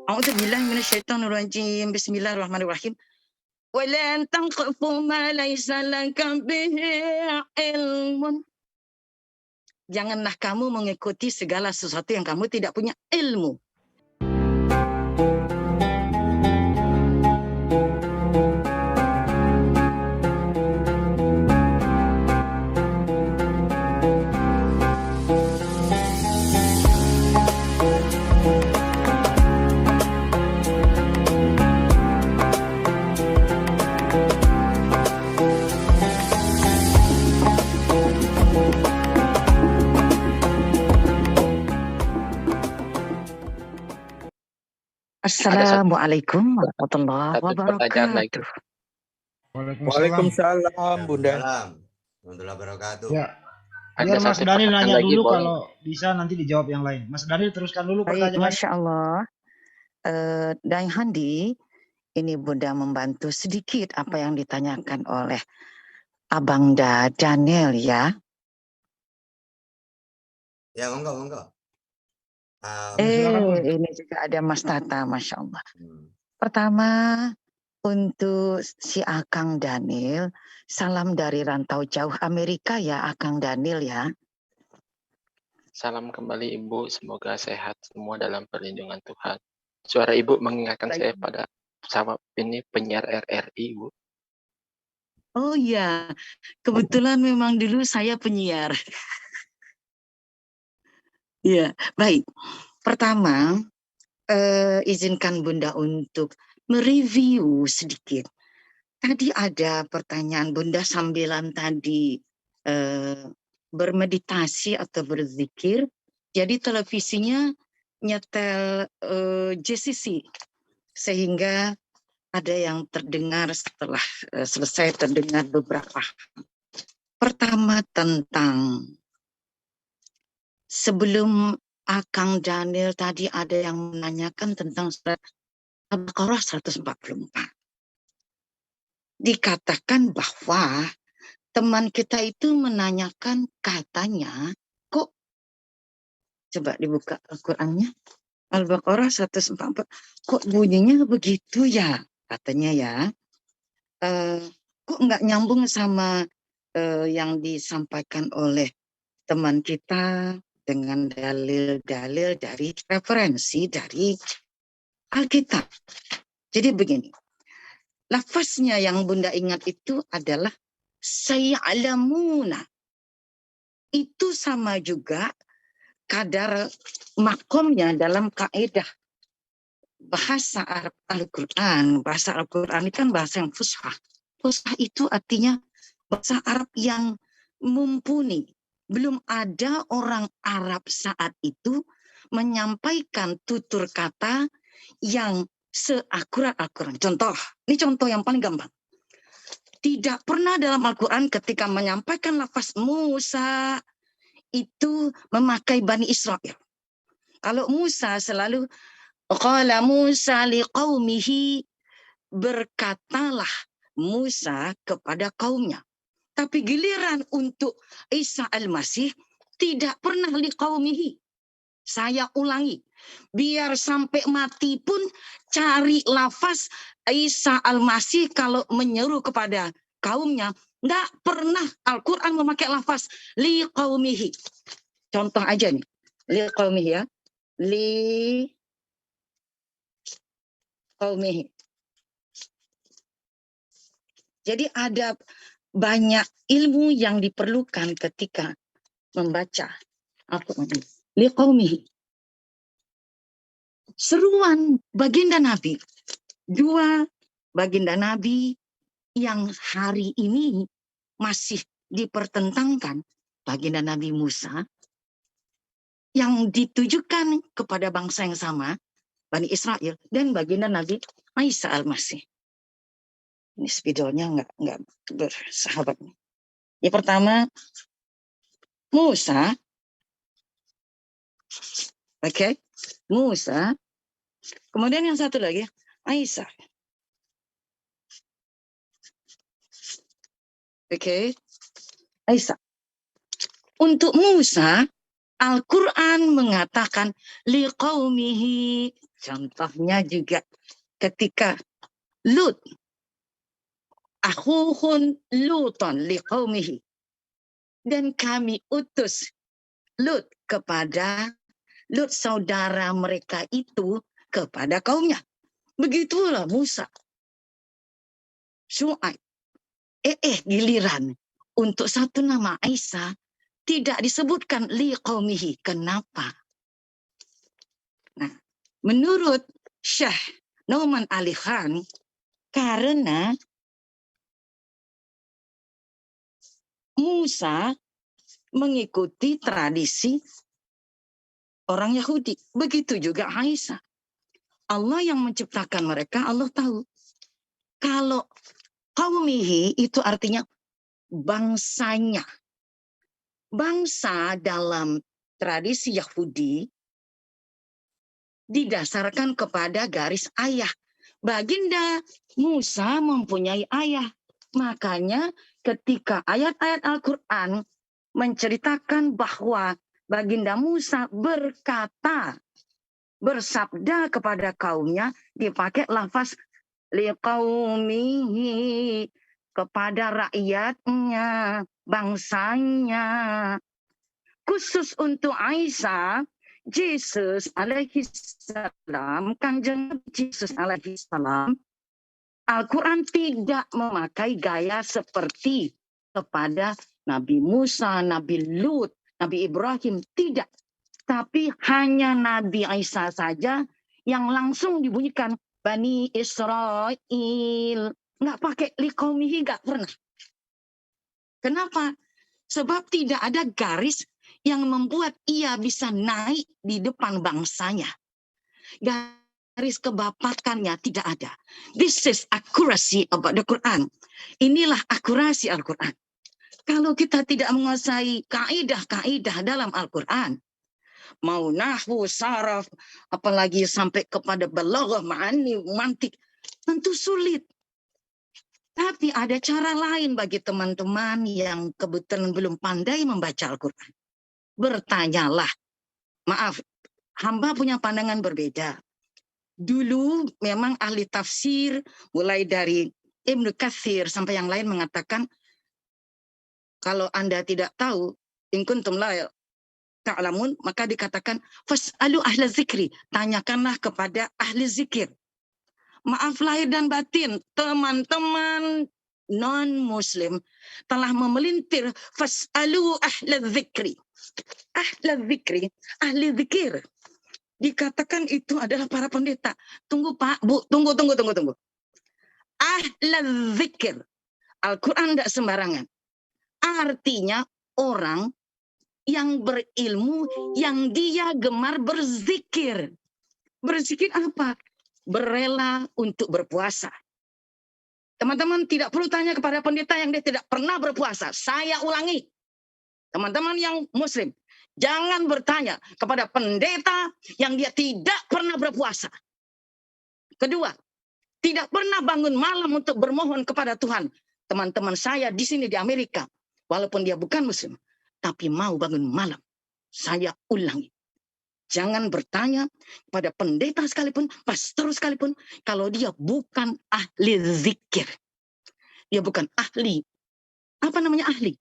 A'udzubillahi minasyaitonirrajim. Bismillahirrahmanirrahim. Walan taqfu ma laysa laka bihi ilmun. Janganlah kamu mengikuti segala sesuatu yang kamu tidak punya ilmu. Assalamualaikum warahmatullahi wabarakatuh. Waalaikumsalam, Bunda. Warahmatullahi wabarakatuh. Ya, biar Mas Daniel nanya dulu, kalau bisa nanti dijawab yang lain. Mas Daniel teruskan dulu pertanyaan. Masya Allah. Dai Handi, ini Bunda membantu sedikit apa yang ditanyakan oleh Abang Daniel ya. Ya, monggo. Ini juga ada Mas Tata, Masya Allah. Pertama, untuk si Akang Daniel, salam dari rantau jauh Amerika ya Akang Daniel ya. Salam kembali Ibu, semoga sehat semua dalam perlindungan Tuhan. Suara Ibu mengingatkan saya pada sama ini penyiar RRI, Ibu. Oh iya, kebetulan memang dulu saya penyiar. Ya, baik. Pertama, izinkan Bunda untuk mereview sedikit. Tadi ada pertanyaan Bunda sambilan tadi bermeditasi atau berzikir. Jadi televisinya nyetel JCC sehingga ada yang terdengar setelah selesai terdengar beberapa. Pertama tentang sebelum Akang Daniel tadi ada yang menanyakan tentang surat Al-Baqarah 144. Dikatakan bahwa teman kita itu menanyakan katanya, kok coba dibuka Al-Qur'annya, Al-Baqarah 144, kok bunyinya begitu ya, katanya ya. Kok nggak nyambung sama yang disampaikan oleh teman kita dengan dalil-dalil dari referensi dari Alkitab. Jadi begini, lafaznya yang Bunda ingat itu adalah saya'lamuna. Itu sama juga kadar makomnya dalam kaidah bahasa Arab Al-Quran. Bahasa Al-Quran ini kan bahasa yang fushah. Fushah itu artinya bahasa Arab yang mumpuni. Belum ada orang Arab saat itu menyampaikan tutur kata yang seakurat Al-Quran. Contoh, ini contoh yang paling gampang. Tidak pernah dalam Al-Quran ketika menyampaikan lafaz Musa itu memakai Bani Israel. Kalau Musa selalu qala Musa liqaumihi, berkatalah Musa kepada kaumnya. Tapi giliran untuk Isa Al-Masih tidak pernah liqaumihi. Saya ulangi, biar sampai mati pun cari lafaz Isa Al-Masih kalau menyeru kepada kaumnya. Tidak pernah Al-Quran memakai lafaz liqaumihi. Contoh aja nih, liqaumihi ya. Liqaumihi. Jadi ada banyak ilmu yang diperlukan ketika membaca Al-Quran. Liqaumihi. Seruan baginda Nabi. Dua baginda Nabi yang hari ini masih dipertentangkan. Baginda Nabi Musa yang ditujukan kepada bangsa yang sama, Bani Israel, dan baginda Nabi Isa Al-Masih. Ini spidolnya nggak bersahabat. Yang pertama, Musa. Oke, Musa. Kemudian yang satu lagi, Isa. Oke, Isa. Untuk Musa, Al-Quran mengatakan liqaumihi, Contohnya juga ketika Lut, akhuhun Luton liqaumihi, dan kami utus Lut kepada Lut, saudara mereka itu, kepada kaumnya. Begitulah Musa, Syuaib, giliran untuk satu nama Isa tidak disebutkan liqaumihi. Kenapa? Nah, menurut Syekh Nauman Ali Khan, karena Musa mengikuti tradisi orang Yahudi. Begitu juga Aisyah. Allah yang menciptakan mereka, Allah tahu. Kalau qaumihi itu artinya bangsanya. Bangsa dalam tradisi Yahudi didasarkan kepada garis ayah. Baginda Musa mempunyai ayah. Makanya ketika ayat-ayat Al-Quran menceritakan bahwa Baginda Musa bersabda kepada kaumnya, dipakai lafaz liqaumihi, kepada rakyatnya, bangsanya. Khusus untuk Aisyah, Yesus alaihi salam, Kanjeng Yesus alaihi salam, Al-Quran tidak memakai gaya seperti kepada Nabi Musa, Nabi Lut, Nabi Ibrahim, tidak. Tapi hanya Nabi Isa saja yang langsung dibunyikan Bani Israel. Nggak pakai liqaumihi, nggak pernah. Kenapa? Sebab tidak ada garis yang membuat ia bisa naik di depan bangsanya. Garis kebapakannya tidak ada. This is accuracy about the Quran. Inilah akurasi Al-Quran. Kalau kita tidak menguasai kaidah-kaidah dalam Al-Quran, mau nahwu, saraf, apalagi sampai kepada balaghah, ma'ani, mantik, tentu sulit. Tapi ada cara lain bagi teman-teman yang kebetulan belum pandai membaca Al-Quran. Bertanyalah. Maaf, hamba punya pandangan berbeda. Dulu memang ahli tafsir, mulai dari Ibnu Katsir sampai yang lain mengatakan, kalau Anda tidak tahu, in kuntum la ta'lamun, maka dikatakan, fas'alu ahla zikri, tanyakanlah kepada ahli zikir. Maaf lahir dan batin, teman-teman non-muslim telah memelintir fas'alu ahla zikri. Ahla zikri, ahli zikir. Dikatakan itu adalah para pendeta. Tunggu Pak, Bu, tunggu. Ahla zikir. Al-Quran tidak sembarangan. Artinya orang yang berilmu, yang dia gemar berzikir. Berzikir apa? Berela untuk berpuasa. Teman-teman tidak perlu tanya kepada pendeta yang dia tidak pernah berpuasa. Saya ulangi. Teman-teman yang muslim, jangan bertanya kepada pendeta yang dia tidak pernah berpuasa. Kedua, tidak pernah bangun malam untuk bermohon kepada Tuhan. Teman-teman saya di sini di Amerika, walaupun dia bukan muslim, tapi mau bangun malam. Saya ulangi. Jangan bertanya kepada pendeta sekalipun, pastor sekalipun, kalau dia bukan ahli zikir. Dia bukan ahli. Apa namanya ahli?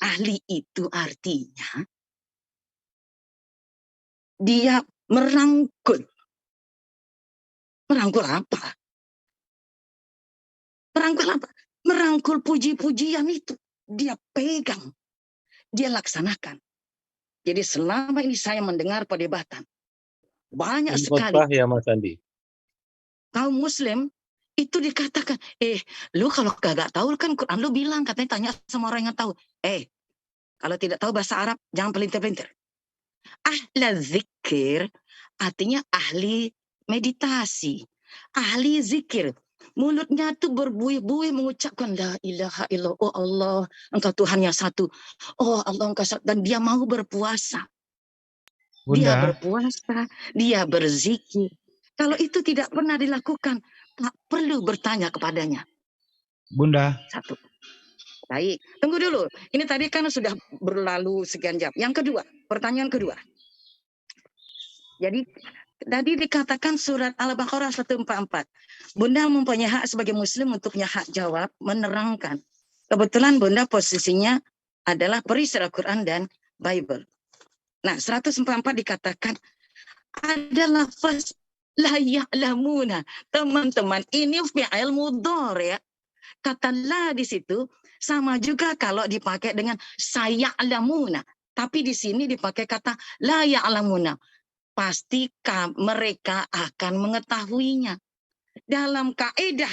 Ahli itu artinya dia merangkul. Merangkul apa? Merangkul apa? Merangkul puji-pujian itu. Dia pegang. Dia laksanakan. Jadi selama ini saya mendengar perdebatan. Banyak sekali. Ya Mas Andi. Kaum muslim itu dikatakan, lu kalau gak tahu kan Quran lu bilang, katanya tanya sama orang yang tahu. Kalau tidak tahu bahasa Arab, jangan pelintir-pelintir. Ahla zikir artinya ahli meditasi, ahli zikir. Mulutnya tuh berbuih-buih mengucapkan la ilaha illallah, oh Allah, engkau Tuhan yang satu. Oh Allah, engkau satu. Dan dia mau berpuasa. Bunda. Dia berpuasa, dia berzikir. Kalau itu tidak pernah dilakukan, tak perlu bertanya kepadanya. Bunda. Satu. Baik, tunggu dulu. Ini tadi kan sudah berlalu sekian jam. Yang kedua, pertanyaan kedua. Jadi tadi dikatakan surat Al-Baqarah 144. Bunda mempunyai hak sebagai muslim untuk punya hak jawab, menerangkan. Kebetulan Bunda posisinya adalah perisai Al-Quran dan Bible. Nah, 144 dikatakan ada lafaz la ya'lamuna. Teman-teman, ini fi'il mudhari ya. Kata la di situ sama juga kalau dipakai dengan saya'lamuna. Tapi di sini dipakai kata la ya'lamuna. Pasti mereka akan mengetahuinya. Dalam kaidah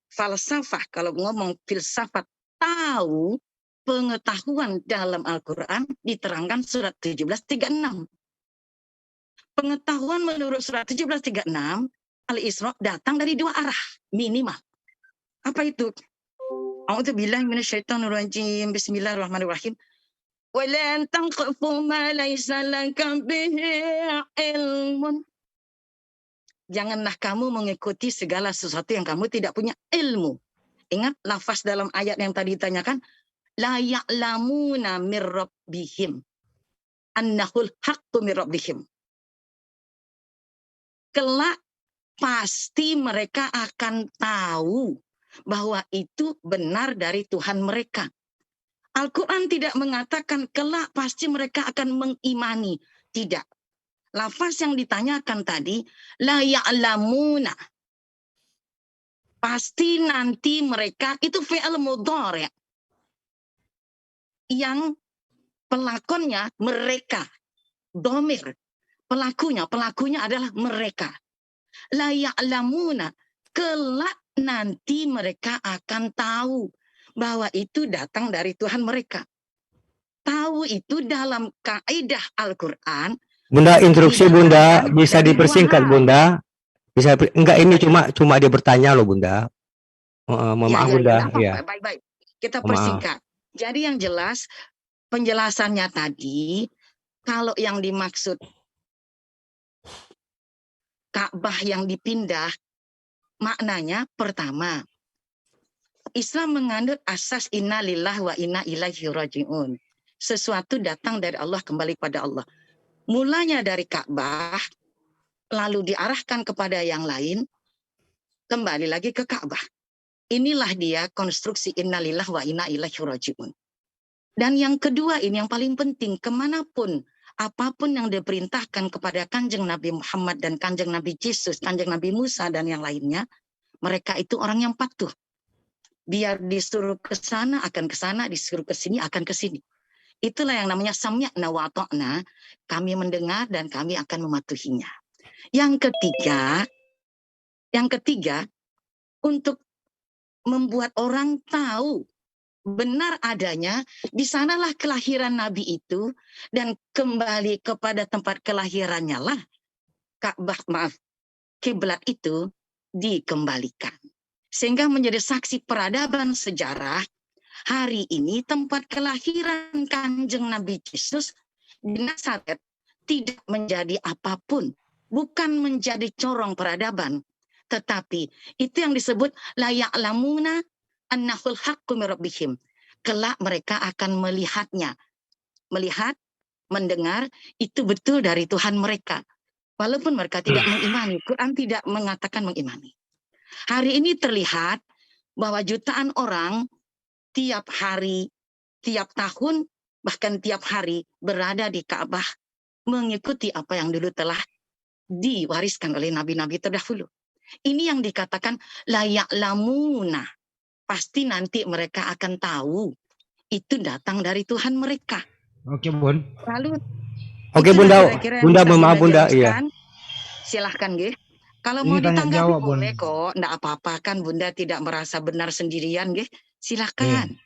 falsafah, kalau ngomong filsafat, tahu, pengetahuan dalam Al-Quran diterangkan surat 1736. Pengetahuan menurut surat 1736, Al-Isra datang dari dua arah, minimal. Apa itu? A'udzubillahi minasyaitonirrajim. Bismillahirrahmanirrahim. وَلَا تَقْفُ مَا لَيْسَ لَكَ بِهِ عِلْمٌ. Janganlah kamu mengikuti segala sesuatu yang kamu tidak punya ilmu. Ingat lafaz dalam ayat yang tadi ditanyakan, la ya'lamuna mir rabbihim annahul haqqu mir rabbihim. Kelak pasti mereka akan tahu bahwa itu benar dari Tuhan mereka. Al-Quran tidak mengatakan kelak pasti mereka akan mengimani. Tidak. Lafaz yang ditanyakan tadi, la ya'lamuna. Pasti nanti mereka, itu fi'il mudhari. Yang pelakonnya mereka. Domir. Pelakunya adalah mereka. La ya'lamuna. Kelak nanti mereka akan tahu bahwa itu datang dari Tuhan mereka. Tahu itu dalam kaidah Al-Quran. Bunda, instruksi Bunda bisa dipersingkat Bunda. Bisa enggak, ini cuma dia bertanya loh Bunda. Maaf Bunda. Ya. Baik-baik. Kita persingkat. Jadi yang jelas penjelasannya tadi, kalau yang dimaksud Ka'bah yang dipindah, maknanya pertama, Islam mengandung asas inna lillah wa inna ilaihi raji'un. Sesuatu datang dari Allah kembali pada Allah. Mulanya dari Ka'bah, lalu diarahkan kepada yang lain, kembali lagi ke Ka'bah. Inilah dia konstruksi inna lillah wa inna ilaihi raji'un. Dan yang kedua ini yang paling penting, kemanapun, apapun yang diperintahkan kepada Kanjeng Nabi Muhammad dan Kanjeng Nabi Yesus, Kanjeng Nabi Musa dan yang lainnya, mereka itu orang yang patuh. Biar disuruh ke sana akan ke sana, disuruh ke sini akan ke sini. Itulah yang namanya sami'na wa ata'na, kami mendengar dan kami akan mematuhinya. Yang ketiga, untuk membuat orang tahu benar adanya, di sanalah kelahiran Nabi itu, dan kembali kepada tempat kelahirannya lah kiblat itu dikembalikan. Sehingga menjadi saksi peradaban sejarah, hari ini tempat kelahiran Kanjeng Nabi Yesus di Nazaret tidak menjadi apapun, bukan menjadi corong peradaban, tetapi itu yang disebut la ya'lamuna annahul haqqu mir rabbihim. Kelak mereka akan melihatnya. Melihat, mendengar, itu betul dari Tuhan mereka. Walaupun mereka tidak mengimani, Quran tidak mengatakan mengimani. Hari ini terlihat bahwa jutaan orang tiap hari, tiap tahun, bahkan tiap hari berada di Ka'bah mengikuti apa yang dulu telah diwariskan oleh nabi-nabi terdahulu. Ini yang dikatakan la ya'lamuna. Pasti nanti mereka akan tahu itu datang dari Tuhan mereka. Oke, Bun. Lalu Bunda, Bunda maaf Bunda, iya. Silahkan, Nggih. Kalau Ini mau tanya ditanggapi jawab, Bun. boleh kok, enggak apa-apa kan Bunda tidak merasa benar sendirian, Nggih. Silakan.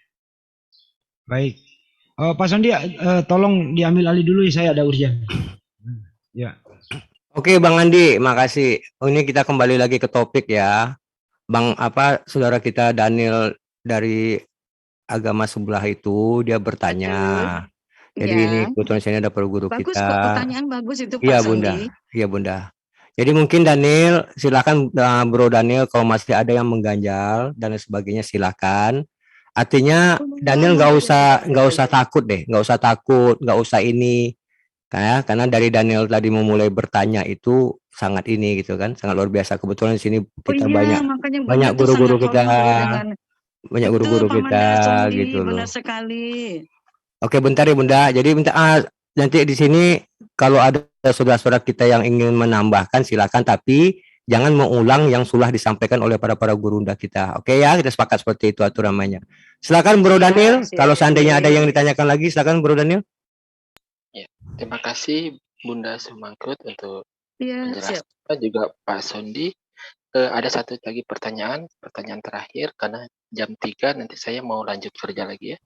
Baik. Pak Sondi, tolong diambil alih dulu ya, saya ada urgen. Ya. Oke Bang Andi, makasih. Ini kita kembali lagi ke topik ya. Saudara kita Daniel dari agama sebelah itu, dia bertanya. Jadi ini kebetulan sini ada guru bagus kita. Kok, pertanyaan bagus itu Pak Iya Sondi. Bunda, iya Bunda. Jadi mungkin Daniel, silakan Bro Daniel, kalau masih ada yang mengganjal dan sebagainya silakan. Artinya Daniel nggak usah takut deh, nggak usah takut, nggak usah ini, Karena dari Daniel tadi memulai bertanya itu sangat ini gitu kan, sangat luar biasa. Kebetulan di sini Oh kita iya, banyak makanya banyak Bunda tuh guru-guru sangat kita, follow dengan banyak betul guru-guru Pak kita Manda Sundi, gitu loh. benar sekali. Oke, bentar ya Bunda. Jadi nanti di sini kalau ada saudara-saudara kita yang ingin menambahkan silakan, tapi jangan mengulang yang sudah disampaikan oleh para gurunda kita. Oke ya, kita sepakat seperti itu aturannya. Silakan Bro Daniel. Siap, Kalau seandainya ada siap. yang ditanyakan lagi, silakan Bro Daniel. Ya, terima kasih Bunda Sumangkut untuk Iya, siap. penjelasan, juga Pak Sondi. Ada satu lagi pertanyaan terakhir karena jam 3 nanti saya mau lanjut kerja lagi ya.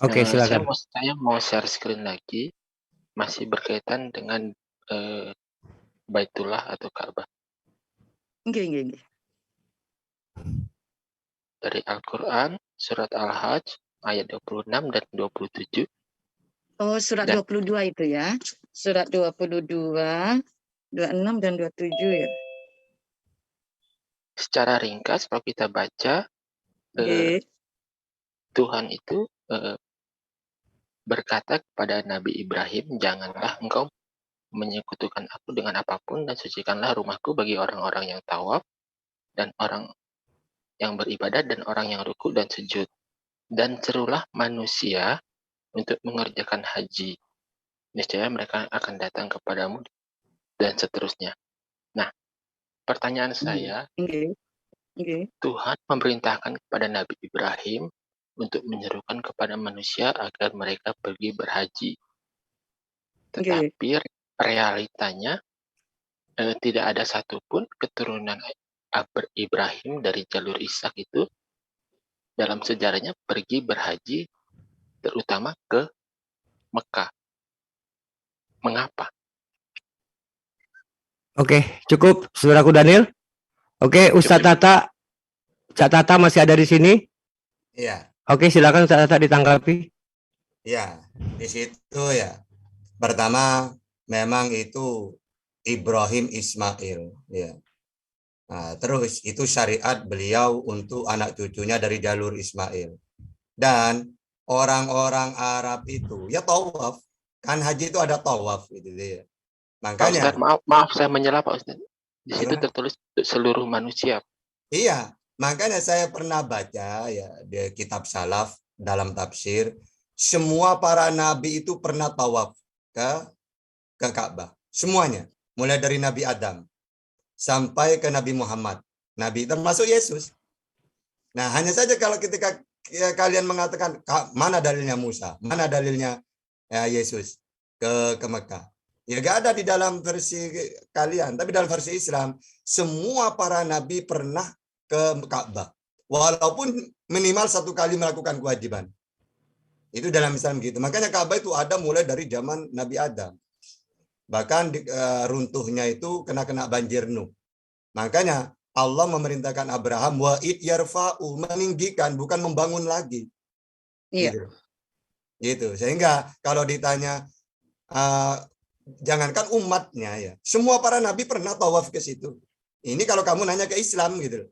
Oke, Saya silakan. mau share screen lagi, masih berkaitan dengan Baitullah atau Ka'bah Nggih. dari Al-Qur'an surat Al-Hajj ayat 26 dan 27. Oh, surat Dan 22 itu ya. Surat 22, 26 dan 27 ya. secara ringkas kalau kita baca, Nggih. Tuhan itu berkata kepada Nabi Ibrahim, janganlah engkau menyekutukan aku dengan apapun dan sucikanlah rumahku bagi orang-orang yang tawaf dan orang yang beribadah dan orang yang ruku dan sujud. Dan serulah manusia untuk mengerjakan haji. Niscaya mereka akan datang kepadamu dan seterusnya. Nah, pertanyaan saya, Nggih. Tuhan memerintahkan kepada Nabi Ibrahim untuk menyerukan kepada manusia agar mereka pergi berhaji. Tetapi realitanya tidak ada satupun keturunan Ibrahim dari jalur Ishak itu dalam sejarahnya pergi berhaji terutama ke Mekah. Mengapa? Oke, cukup saudaraku Daniel. Oke, Ustadz Tata, Cak Tata masih ada di sini. Iya, Oke, silakan Ustadz Tata ditanggapi. ya. Di situ ya. Pertama, memang itu Ibrahim Ismail, ya. Nah, terus itu syariat beliau untuk anak cucunya dari jalur Ismail. Dan orang-orang Arab itu ya tawaf. Kan haji itu ada tawaf gitu ya. Pak Makanya Ustadz, maaf saya menyela Pak Ustadz. Di situ gimana? tertulis untuk seluruh manusia. Iya, makanya saya pernah baca ya di kitab salaf dalam tafsir, semua para nabi itu pernah tawaf ke Ka'bah. Semuanya, mulai dari Nabi Adam sampai ke Nabi Muhammad. Nabi termasuk Yesus. Nah, hanya saja kalau ketika kalian mengatakan mana dalilnya Musa, mana dalilnya Yesus ke Mekah. Ya gak ada di dalam versi kalian, tapi dalam versi Islam semua para nabi pernah ke Ka'bah. Walaupun minimal satu kali melakukan kewajiban. Itu dalam Islam gitu. Makanya Ka'bah itu ada mulai dari zaman Nabi Adam. Bahkan runtuhnya itu kena banjir Nuh. Makanya Allah memerintahkan Abraham wa'id yarfa'u, meninggikan bukan membangun lagi. Iya. Gitu. Sehingga kalau ditanya jangankan umatnya ya, semua para nabi pernah tawaf ke situ. Ini kalau kamu nanya ke Islam gitu.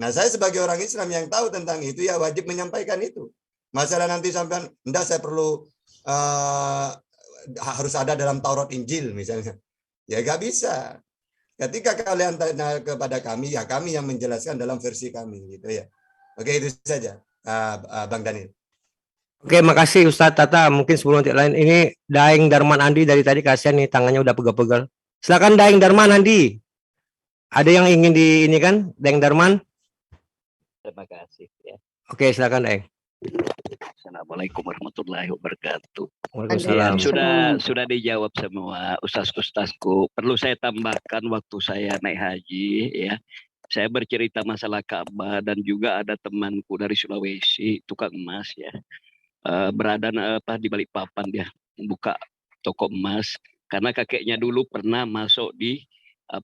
Nah, saya sebagai orang Islam yang tahu tentang itu ya wajib menyampaikan itu. Masalah nanti sampai enggak saya perlu harus ada dalam Taurat Injil misalnya. Ya nggak bisa. Ketika kalian tanya kepada kami, ya kami yang menjelaskan dalam versi kami gitu ya. Oke, itu saja, Bang Daniel. Oke, makasih Ustadz Tata. Mungkin sebelum nanti lain, ini Daeng Darman Andi dari tadi kasihan nih tangannya udah pegal-pegal. Silakan Daeng Darman Andi. Ada yang ingin di ini kan, Daeng Darman? Terima kasih ya. Oke, silakan Daeng. Assalamualaikum warahmatullahi wabarakatuh. Waalaikumsalam. Sudah dijawab semua ustaz-ustazku. Perlu saya tambahkan waktu saya naik haji ya. Saya bercerita masalah Ka'bah dan juga ada temanku dari Sulawesi, tukang emas ya. Berada di Balikpapan dia buka toko emas karena kakeknya dulu pernah masuk di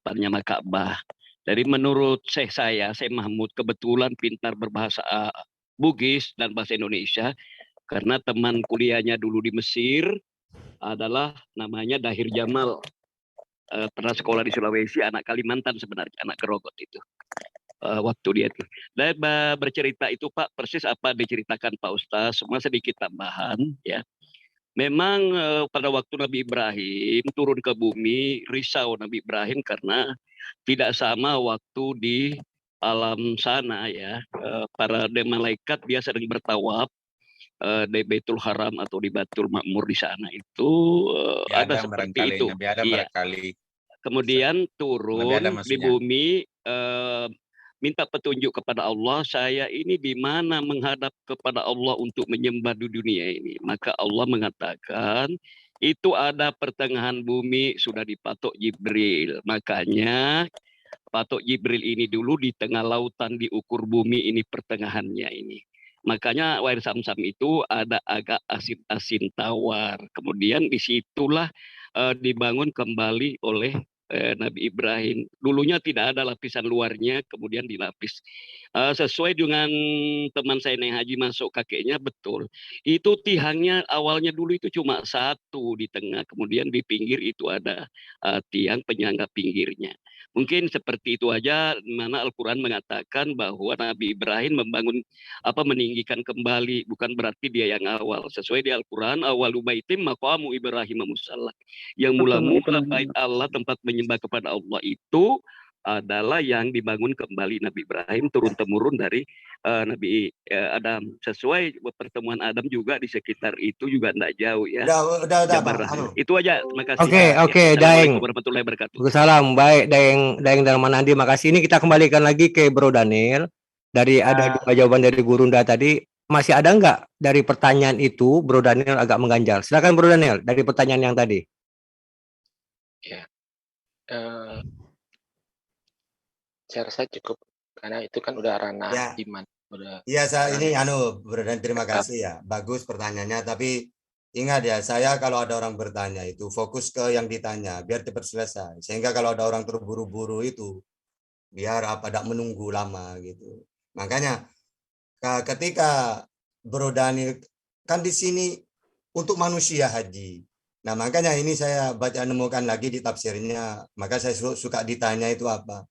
nama Ka'bah. Jadi menurut saya Mahmud kebetulan pintar berbahasa Bugis dan bahasa Indonesia karena teman kuliahnya dulu di Mesir adalah namanya Dahir Jamal. Pernah sekolah di Sulawesi, anak Kalimantan sebenarnya, anak Kerogot itu. Waktu dia itu. Dan bercerita itu Pak, persis apa diceritakan Pak Ustaz, semua sedikit tambahan ya. Memang pada waktu Nabi Ibrahim turun ke bumi, risau Nabi Ibrahim karena tidak sama waktu di alam sana ya. Para malaikat dia sedang bertawaf di Baitul Haram atau di Baitul Makmur di sana itu Nabi ada Adam seperti barangkali, itu. Nabi Adam Iya. barangkali. Kemudian Nabi Adam turun di maksudnya. bumi, minta petunjuk kepada Allah, saya ini di mana menghadap kepada Allah untuk menyembah di dunia ini. Maka Allah mengatakan, itu ada pertengahan bumi sudah dipatok Jibril. Makanya patok Jibril ini dulu di tengah lautan diukur bumi ini pertengahannya ini. Makanya air Zam-Zam itu ada agak asin-asin tawar. Kemudian disitulah dibangun kembali oleh Nabi Ibrahim. Dulunya tidak ada lapisan luarnya, kemudian dilapis. Sesuai dengan teman saya naik haji masuk kakeknya, betul. Itu tiangnya awalnya dulu itu cuma satu di tengah, kemudian di pinggir itu ada tiang penyangga pinggirnya. Mungkin seperti itu aja, mana Al-Quran mengatakan bahwa Nabi Ibrahim meninggikan kembali, bukan berarti dia yang awal. Sesuai di Al-Quran, awalu baitim maqamu Ibrahim musalla. Yang mula-mula bait Allah, tempat menyembah kepada Allah itu adalah yang dibangun kembali Nabi Ibrahim turun-temurun dari Nabi Adam. Sesuai pertemuan Adam juga di sekitar itu juga tidak jauh ya. Udah, Jabar Bang. Rahman. Itu aja, terima kasih. Oke, Ya. Daeng. Assalamualaikum warahmatullahi wabarakatuh. Salam, baik Daeng Darmanandi, makasih. Ini kita kembalikan lagi ke Bro Daniel. Dari ada 2 jawaban dari Gurunda tadi, masih ada nggak dari pertanyaan itu Bro Daniel agak mengganjal? Silakan Bro Daniel dari pertanyaan yang tadi. Ya, saya rasa cukup karena itu kan udah ranah Ya. iman. Iya, ini Bro Dan, terima kasih ya. Bagus pertanyaannya, tapi ingat ya, saya kalau ada orang bertanya itu fokus ke yang ditanya biar cepat selesai. Sehingga kalau ada orang terburu-buru itu biar tidak menunggu lama gitu. Makanya ketika Bro Daniel kan di sini untuk manusia haji. Nah, makanya ini saya nemukan lagi di tafsirnya, maka saya suka ditanya itu apa.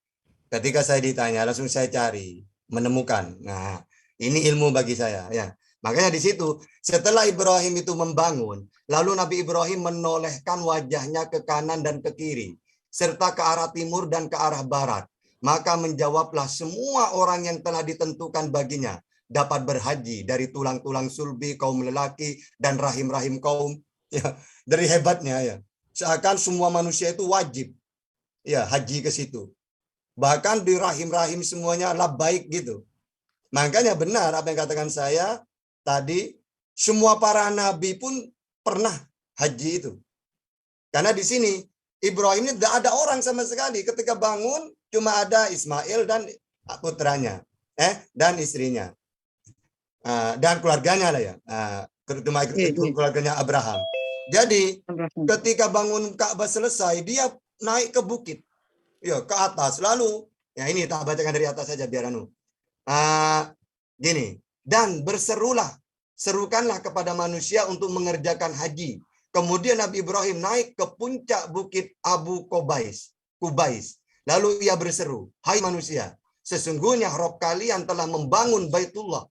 Ketika saya ditanya, langsung saya cari, menemukan. Nah, ini ilmu bagi saya ya. Makanya di situ setelah Ibrahim itu membangun, lalu Nabi Ibrahim menolehkan wajahnya ke kanan dan ke kiri, serta ke arah timur dan ke arah barat. Maka menjawablah semua orang yang telah ditentukan baginya dapat berhaji dari tulang-tulang sulbi kaum lelaki dan rahim-rahim kaum. Ya, dari hebatnya ya. Seakan semua manusia itu wajib ya haji ke situ. Bahkan di rahim-rahim semuanya labbaik gitu. Makanya benar apa yang katakan saya tadi, semua para nabi pun pernah haji itu. Karena di sini Ibrahim ini tidak ada orang sama sekali. Ketika bangun cuma ada Ismail dan putranya, dan istrinya, dan keluarganya lah ya, keluarganya Abraham. Jadi ketika bangun Ka'bah selesai, dia naik ke bukit. Ya, ke atas. Lalu, ya ini tak bacakan dari atas saja biar gini. Dan serukanlah kepada manusia untuk mengerjakan haji. Kemudian Nabi Ibrahim naik ke puncak bukit Abu Kubais. Lalu ia berseru, hai manusia, sesungguhnya Rabb kalian telah membangun Baitullah.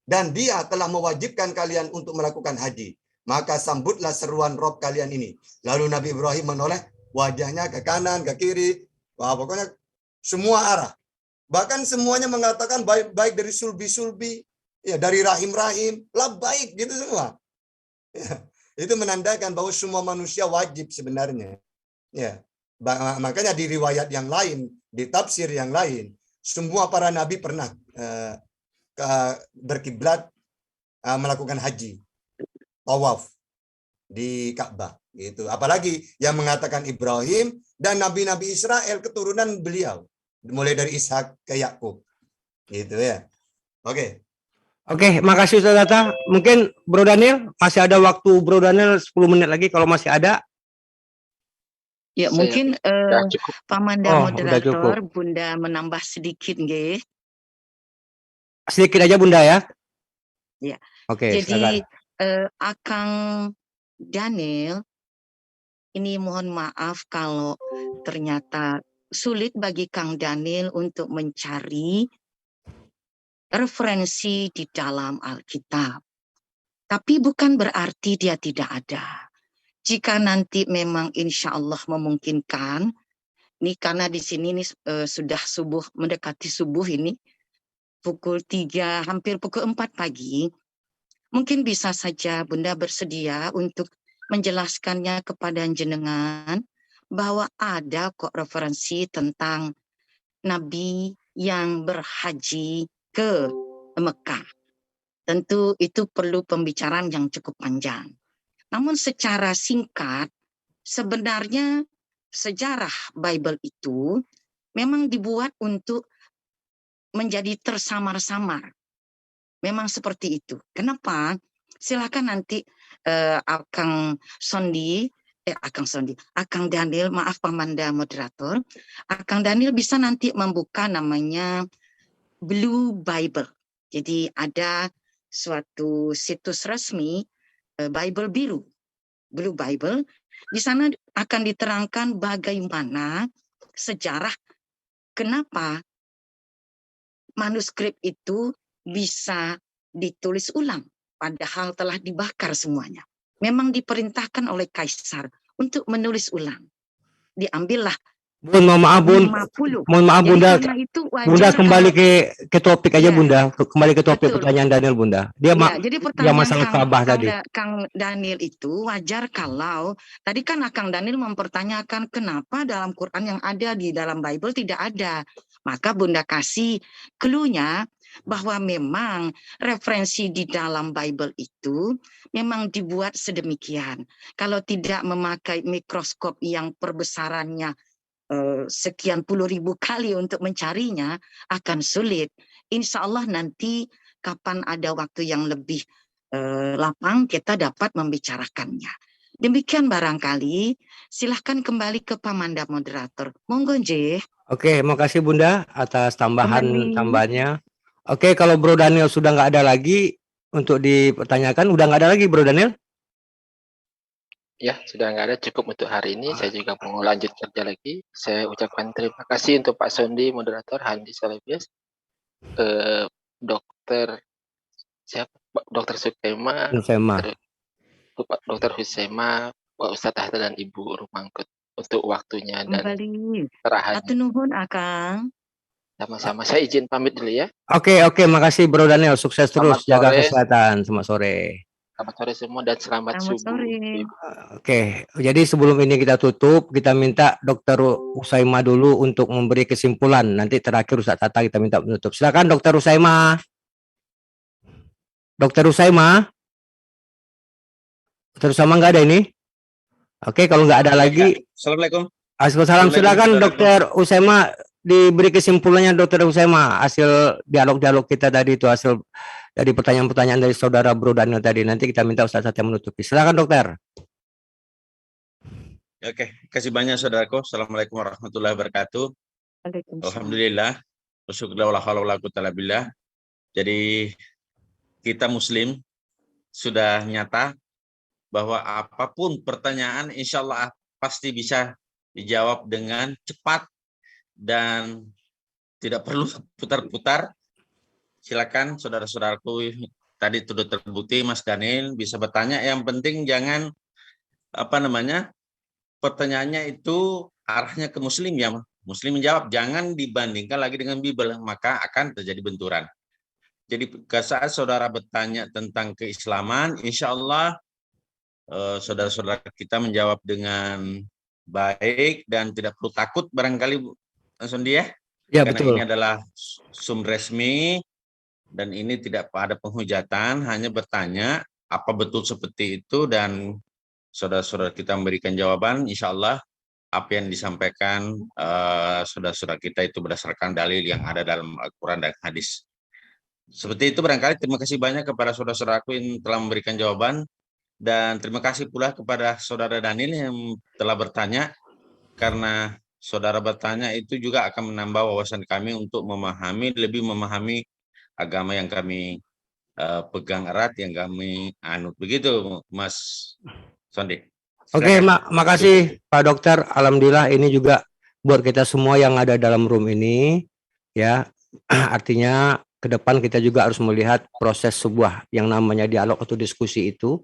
Dan dia telah mewajibkan kalian untuk melakukan haji. Maka sambutlah seruan Rabb kalian ini. Lalu Nabi Ibrahim menoleh wajahnya ke kanan, ke kiri. Wah, pokoknya semua arah. Bahkan semuanya mengatakan baik dari sulbi-sulbi, ya dari rahim-rahim, labbaik gitu semua. Ya, itu menandakan bahwa semua manusia wajib sebenarnya. Ya, makanya di riwayat yang lain, di tafsir yang lain, semua para nabi pernah berkiblat melakukan haji, tawaf di Ka'bah. Gitu. Apalagi yang mengatakan Ibrahim dan nabi-nabi Israel keturunan beliau, mulai dari Ishak ke Yakub, gitu ya. Oke, makasih Ustaz Data. Mungkin Bro Daniel masih ada waktu, Bro Daniel 10 menit lagi kalau masih ada. Ya, mungkin Pamanda moderator Bunda menambah sedikit nggih. Sedikit aja Bunda ya. Ya. Oke, jadi Akang Daniel, ini mohon maaf kalau ternyata sulit bagi Kang Daniel untuk mencari referensi di dalam Alkitab. Tapi bukan berarti dia tidak ada. Jika nanti memang insya Allah memungkinkan, ini karena di sini nih, sudah subuh, mendekati subuh ini, pukul 3, hampir pukul 4 pagi, mungkin bisa saja Bunda bersedia untuk menjelaskannya kepada jenengan bahwa ada kok referensi tentang Nabi yang berhaji ke Mekah. Tentu itu perlu pembicaraan yang cukup panjang. Namun secara singkat, sebenarnya sejarah Bible itu memang dibuat untuk menjadi tersamar-samar. Memang seperti itu. Kenapa? Silakan nanti Akang Daniel, maaf Pamanda moderator, Akang Daniel bisa nanti membuka namanya Blue Bible. Jadi ada suatu situs resmi Bible biru, Blue Bible. Di sana akan diterangkan bagaimana sejarah kenapa manuskrip itu bisa ditulis ulang, padahal telah dibakar semuanya. Memang diperintahkan oleh Kaisar untuk menulis ulang. Diambillah Bun, mohon maaf Bun, 50. mohon maaf Jadi Bunda, karena itu Bunda wajar kembali kalau ke topik aja Ya, Bunda, kembali ke topik betul. pertanyaan Daniel Bunda. Dia Ya, jadi yang pertanyaan masalah Ka'bah tadi. Kang Daniel itu wajar kalau tadi kan Kang Daniel mempertanyakan kenapa dalam Quran yang ada di dalam Bible tidak ada. Maka Bunda kasih clue-nya bahwa memang referensi di dalam Bible itu memang dibuat sedemikian. Kalau tidak memakai mikroskop yang perbesarannya sekian puluh ribu kali untuk mencarinya akan sulit. Insya Allah nanti kapan ada waktu yang lebih lapang kita dapat membicarakannya. Demikian barangkali, silahkan kembali ke Pamanda moderator. Monggo Nje. Oke, makasih Bunda atas Kembali. tambahannya. Oke, kalau Bro Daniel sudah nggak ada lagi untuk dipertanyakan, udah nggak ada lagi Bro Daniel? Ya, sudah nggak ada, cukup untuk hari ini. Saya juga mau lanjut kerja lagi. Saya ucapkan terima kasih untuk Pak Sondi, moderator, Handi Salabias, Dokter siapa? Dokter Sukema, Nusema. Dokter Husema, Pak Ustadz Ahta dan Ibu Rumangkut untuk waktunya dan Kembali. kerahannya. Satu nuhun Akang. Sama-sama. Saya izin pamit dulu ya. Oke, makasih Bro Daniel, sukses terus, Selamat jaga sore. kesehatan. Selamat sore. Selamat sore semua dan selamat Selamat subuh. sore. Oke, jadi sebelum ini kita tutup, kita minta Dokter Usaima dulu untuk memberi kesimpulan. Nanti terakhir Ustaz Tata kita minta menutup. Silakan Dokter Usaima. Dokter Usaima. Dokter Usaima nggak ada ini? Oke, kalau nggak ada lagi. Assalamualaikum. Assalamualaikum. Silakan Dokter Usaima diberi kesimpulannya Dokter Usaima hasil dialog-dialog kita tadi itu, hasil dari pertanyaan-pertanyaan dari saudara Bro Daniel tadi. Nanti kita minta Ustaz Satya menutupi. Silakan Dokter. Oke, kasih banyak saudaraku. Assalamualaikum warahmatullahi wabarakatuh. Alhamdulillah. Billah. Jadi kita Muslim sudah nyata bahwa apapun pertanyaan insya Allah pasti bisa dijawab dengan cepat dan tidak perlu putar-putar. Silakan saudara-saudaraku, tadi sudah terbukti Mas Daniel bisa bertanya. Yang penting jangan pertanyaannya itu arahnya ke Muslim ya. Muslim menjawab, jangan dibandingkan lagi dengan Bible, maka akan terjadi benturan. Jadi saat saudara bertanya tentang keislaman, insya Allah saudara-saudara kita menjawab dengan baik dan tidak perlu takut barangkali langsung dia. Ya, karena betul. ini adalah sumber resmi dan ini tidak ada penghujatan, hanya bertanya apa betul seperti itu dan saudara-saudara kita memberikan jawaban. Insya Allah apa yang disampaikan saudara-saudara kita itu berdasarkan dalil yang ada dalam Al-Quran dan hadis. Seperti itu barangkali. Terima kasih banyak kepada saudara-saudaraku yang telah memberikan jawaban. Dan terima kasih pula kepada saudara Daniel yang telah bertanya, karena saudara bertanya itu juga akan menambah wawasan kami untuk lebih memahami agama yang kami pegang erat, yang kami anut. Begitu Mas Sondi. Oke, makasih Pak Dokter. Alhamdulillah ini juga buat kita semua yang ada dalam room ini, ya. Artinya ke depan kita juga harus melihat proses sebuah yang namanya dialog atau diskusi itu.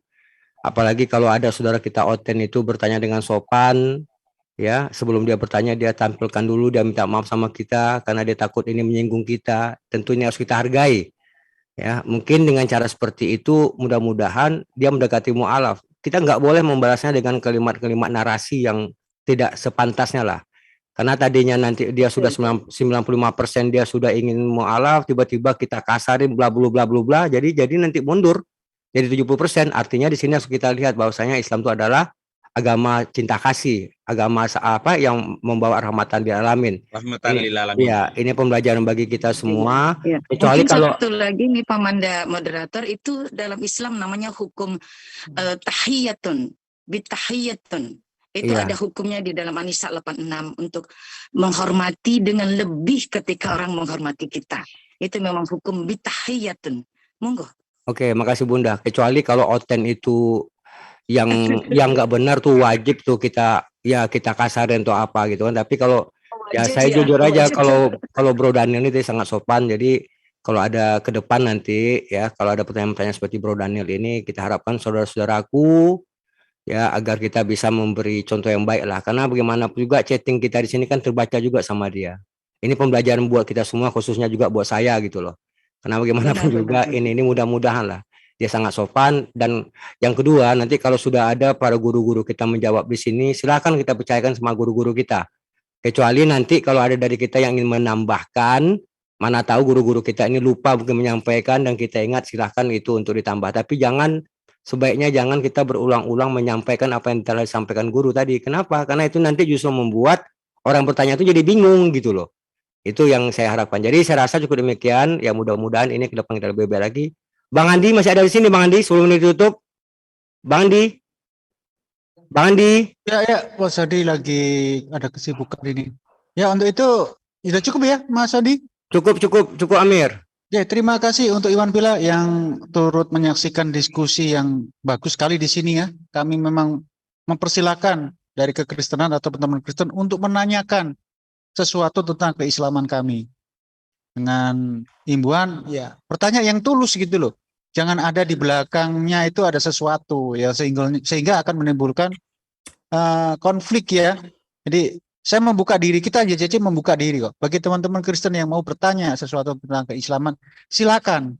Apalagi kalau ada saudara kita Oten itu bertanya dengan sopan, ya sebelum dia bertanya dia tampilkan dulu, dia minta maaf sama kita karena dia takut ini menyinggung kita. Tentu ini harus kita hargai. Ya, mungkin dengan cara seperti itu mudah-mudahan dia mendekati mu'alaf. Kita nggak boleh membalasnya dengan kalimat-kalimat narasi yang tidak sepantasnya lah. Karena tadinya nanti dia sudah 95% dia sudah ingin mu'alaf, tiba-tiba kita kasarin bla bla bla bla bla, jadi nanti mundur. Jadi 70%, artinya di sini harus kita lihat bahwasanya Islam itu adalah agama cinta kasih, agama apa yang membawa rahmatan di alamin. Rahmatan Ini, lil alamin. ya, ini pembelajaran bagi kita semua. Ya. Kecuali Mungkin kalau satu lagi nih Pamanda moderator, itu dalam Islam namanya hukum tahiyatun, bitahiyatun. Itu iya. ada hukumnya di dalam An-Nisa 86 untuk menghormati dengan lebih ketika orang menghormati kita. Itu memang hukum bitahiyatun. Monggo. Oke, makasih Bunda. Kecuali kalau Oten itu yang nggak benar tuh wajib tuh kita kasarin atau apa gitu kan. Tapi kalau ya saya jujur aja kalau Bro Daniel ini sangat sopan. Jadi kalau ada ke depan nanti ya, kalau ada pertanyaan-pertanyaan seperti Bro Daniel ini, kita harapkan saudara-saudaraku ya agar kita bisa memberi contoh yang baik lah. Karena bagaimanapun juga chatting kita di sini kan terbaca juga sama dia. Ini pembelajaran buat kita semua, khususnya juga buat saya gitu loh. Karena bagaimanapun juga ini mudah-mudahan lah dia sangat sopan. Dan yang kedua, nanti kalau sudah ada para guru-guru kita menjawab di sini, silakan kita percayakan sama guru-guru kita. Kecuali nanti kalau ada dari kita yang ingin menambahkan, mana tahu guru-guru kita ini lupa mungkin menyampaikan dan kita ingat, silahkan itu untuk ditambah. Tapi sebaiknya jangan kita berulang-ulang menyampaikan apa yang telah disampaikan guru tadi. Kenapa? Karena itu nanti justru membuat orang bertanya itu jadi bingung gitu loh. Itu yang saya harapkan. Jadi saya rasa cukup demikian. Ya mudah-mudahan ini ke depan kita lebih baik lagi. Bang Andi masih ada di sini, Bang Andi, sebelum ini ditutup. Bang Andi. Bang Andi. Ya, Mas Adi lagi ada kesibukan ini. Ya, untuk itu sudah cukup ya, Mas Adi? Cukup Amir. Ya, terima kasih untuk Iwan Bila yang turut menyaksikan diskusi yang bagus sekali di sini ya. Kami memang mempersilakan dari kekristenan atau teman-teman Kristen untuk menanyakan sesuatu tentang keislaman kami. Dengan imbuhan, ya, pertanyaan yang tulus gitu loh. Jangan ada di belakangnya itu ada sesuatu ya sehingga akan menimbulkan konflik ya. Jadi saya membuka diri, kita JCC membuka diri kok. Bagi teman-teman Kristen yang mau bertanya sesuatu tentang keislaman, silakan.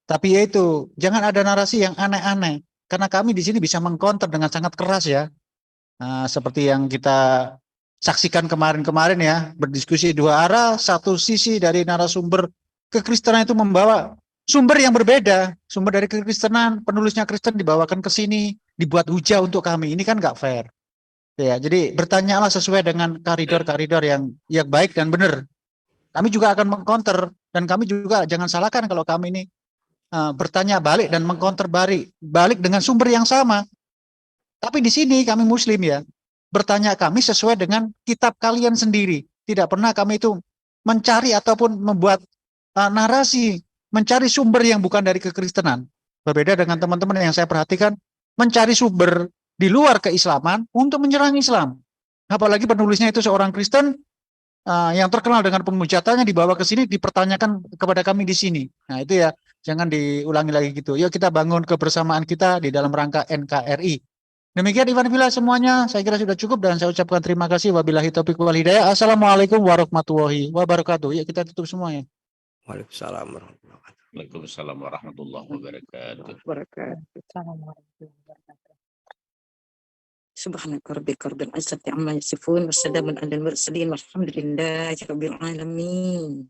Tapi yaitu jangan ada narasi yang aneh-aneh. Karena kami di sini bisa mengcounter dengan sangat keras ya. Seperti yang kita saksikan kemarin-kemarin ya, berdiskusi dua arah, satu sisi dari narasumber kekristenan itu membawa sumber yang berbeda, sumber dari kekristenan, penulisnya Kristen dibawakan ke sini, dibuat hujah untuk kami. Ini kan nggak fair. Ya, jadi bertanyalah sesuai dengan koridor-koridor yang baik dan benar. Kami juga akan mengcounter dan kami juga jangan salahkan kalau kami ini bertanya balik dan mengcounter balik dengan sumber yang sama. Tapi di sini kami Muslim ya, bertanya kami sesuai dengan kitab kalian sendiri. Tidak pernah kami itu mencari ataupun membuat narasi, mencari sumber yang bukan dari kekristenan. Berbeda dengan teman-teman yang saya perhatikan, mencari sumber di luar keislaman untuk menyerang Islam. Apalagi penulisnya itu seorang Kristen yang terkenal dengan pemujaatannya dibawa ke sini, dipertanyakan kepada kami di sini. Nah itu ya, jangan diulangi lagi gitu. Yuk kita bangun kebersamaan kita di dalam rangka NKRI. Demikian Iwan Bila semuanya, saya kira sudah cukup dan saya ucapkan terima kasih. Wabillahi taufiq wal hidayah. Assalamualaikum warahmatullahi wabarakatuh. Yuk kita tutup semuanya. Waalaikumsalam warahmatullahi wabarakatuh. Waalaikumsalam warahmatullahi wabarakatuh. Subhanaka rabbika rabbil izzati amma yasifun wa salamun alal mursalin walhamdulillahi rabbil alamin.